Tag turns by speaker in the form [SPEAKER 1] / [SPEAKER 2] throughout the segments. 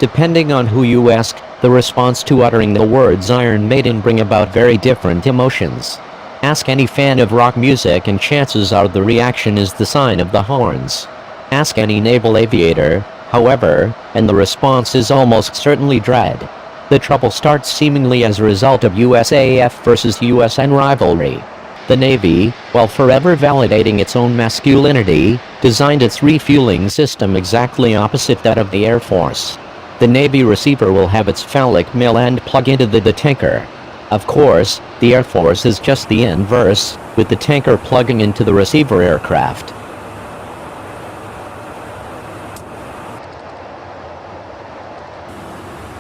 [SPEAKER 1] Depending on who you ask, the response to uttering the words Iron Maiden bring about very different emotions. Ask any fan of rock music and chances are the reaction is the sign of the horns. Ask any naval aviator, however, and the response is almost certainly dread. The trouble starts seemingly as a result of USAF versus USN rivalry. The Navy, while forever validating its own masculinity, designed its refueling system exactly opposite that of the Air Force. The Navy receiver will have its phallic male end plug into the tanker. Of course, the Air Force is just the inverse, with the tanker plugging into the receiver aircraft.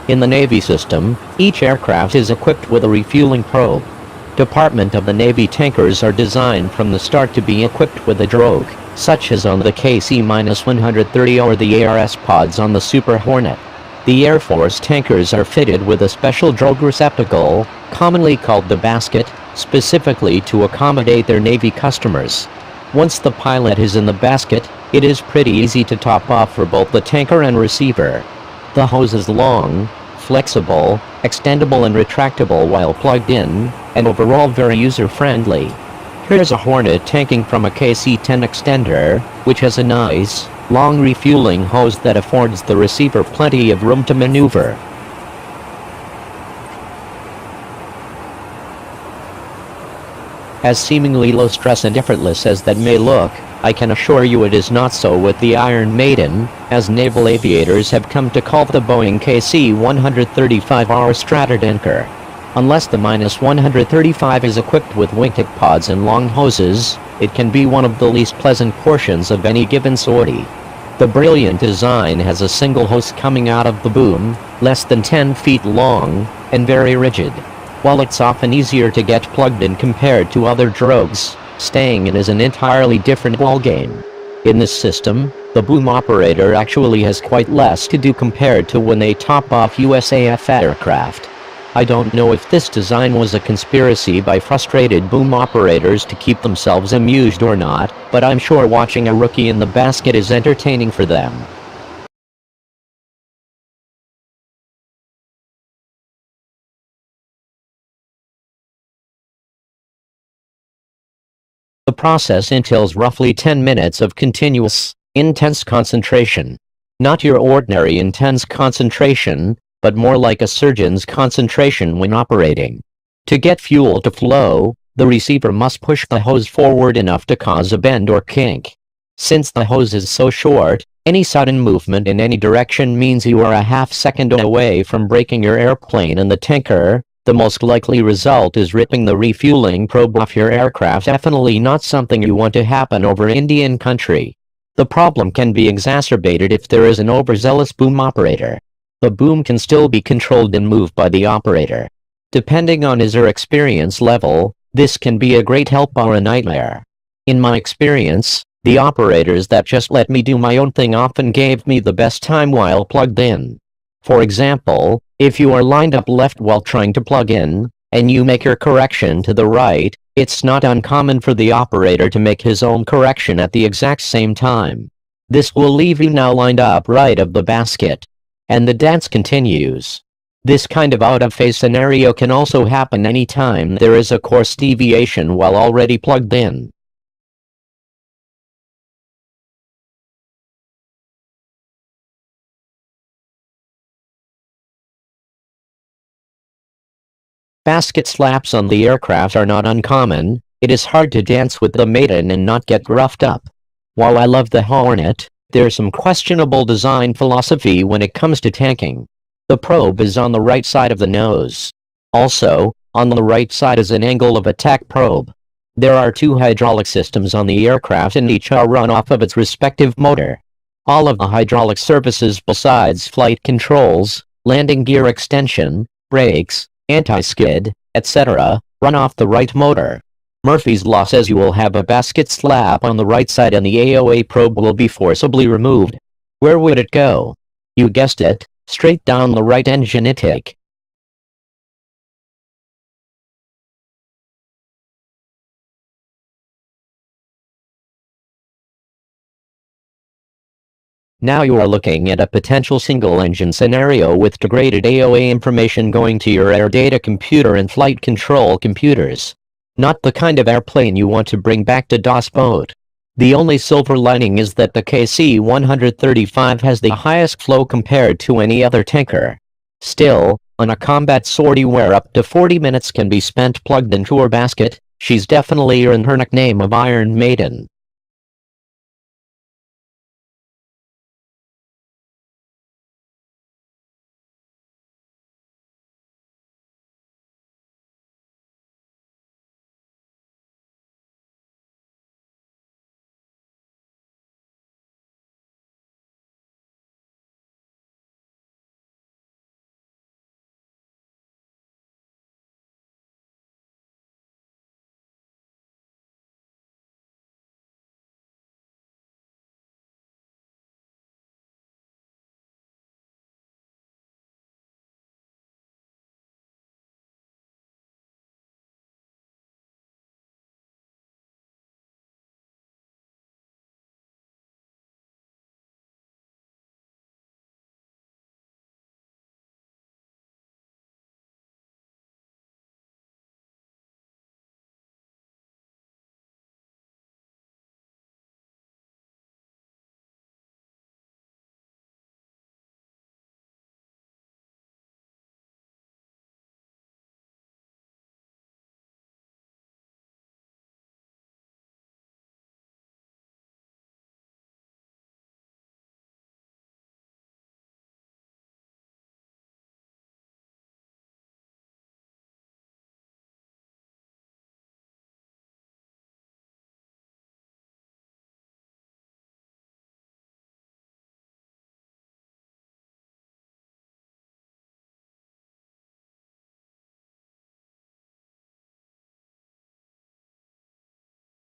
[SPEAKER 1] In the Navy system, each aircraft is equipped with a refueling probe. Department of the Navy tankers are designed from the start to be equipped with a drogue, such as on the KC-130 or the ARS pods on the Super Hornet. The Air Force tankers are fitted with a special drogue receptacle, commonly called the basket, specifically to accommodate their Navy customers. Once the pilot is in the basket, it is pretty easy to top off for both the tanker and receiver. The hose is long, flexible, extendable and retractable while plugged in, and overall very user-friendly. Here's a Hornet tanking from a KC-10 extender, which has a nice, long refueling hose that affords the receiver plenty of room to maneuver. As seemingly low stress and effortless as that may look, I can assure you it is not so with the Iron Maiden, as naval aviators have come to call the Boeing KC-135 Stratotanker. Unless the -135 is equipped with wingtip pods and long hoses, it can be one of the least pleasant portions of any given sortie. The brilliant design has a single hose coming out of the boom, less than 10 feet long, and very rigid. While it's often easier to get plugged in compared to other drogues, staying in is an entirely different ballgame. In this system, the boom operator actually has quite less to do compared to when they top off USAF aircraft. I don't know if this design was a conspiracy by frustrated boom operators to keep themselves amused or not, but I'm sure watching a rookie in the basket is entertaining for them. The process entails roughly 10 minutes of continuous, intense concentration. Not your ordinary intense concentration, but more like a surgeon's concentration when operating. To get fuel to flow, the receiver must push the hose forward enough to cause a bend or kink. Since the hose is so short, any sudden movement in any direction means you are a half second away from breaking your airplane and the tanker. The most likely result is ripping the refueling probe off your aircraft, definitely not something you want to happen over Indian country. The problem can be exacerbated if there is an overzealous boom operator. The boom can still be controlled and moved by the operator. Depending on his or her experience level, this can be a great help or a nightmare. In my experience, the operators that just let me do my own thing often gave me the best time while plugged in. For example, if you are lined up left while trying to plug in, and you make your correction to the right, it's not uncommon for the operator to make his own correction at the exact same time. This will leave you now lined up right of the basket. And the dance continues. This kind of out-of-phase scenario can also happen anytime there is a course deviation while already plugged in. Basket slaps on the aircraft are not uncommon. It is hard to dance with the Maiden and not get roughed up. While I love the Hornet, there's some questionable design philosophy when it comes to tanking. The probe is on the right side of the nose. Also, on the right side is an angle of attack probe. There are two hydraulic systems on the aircraft and each are run off of its respective motor. All of the hydraulic services besides flight controls, landing gear extension, brakes, anti-skid, etc., run off the right motor. Murphy's Law says you will have a basket slap on the right side and the AOA probe will be forcibly removed. Where would it go? You guessed it, straight down the right engine intake. Now you are looking at a potential single-engine scenario with degraded AOA information going to your air data computer and flight control computers. Not the kind of airplane you want to bring back to DOS mode. The only silver lining is that the KC-135 has the highest flow compared to any other tanker. Still, on a combat sortie where up to 40 minutes can be spent plugged into her basket, she's definitely earned her nickname of Iron Maiden.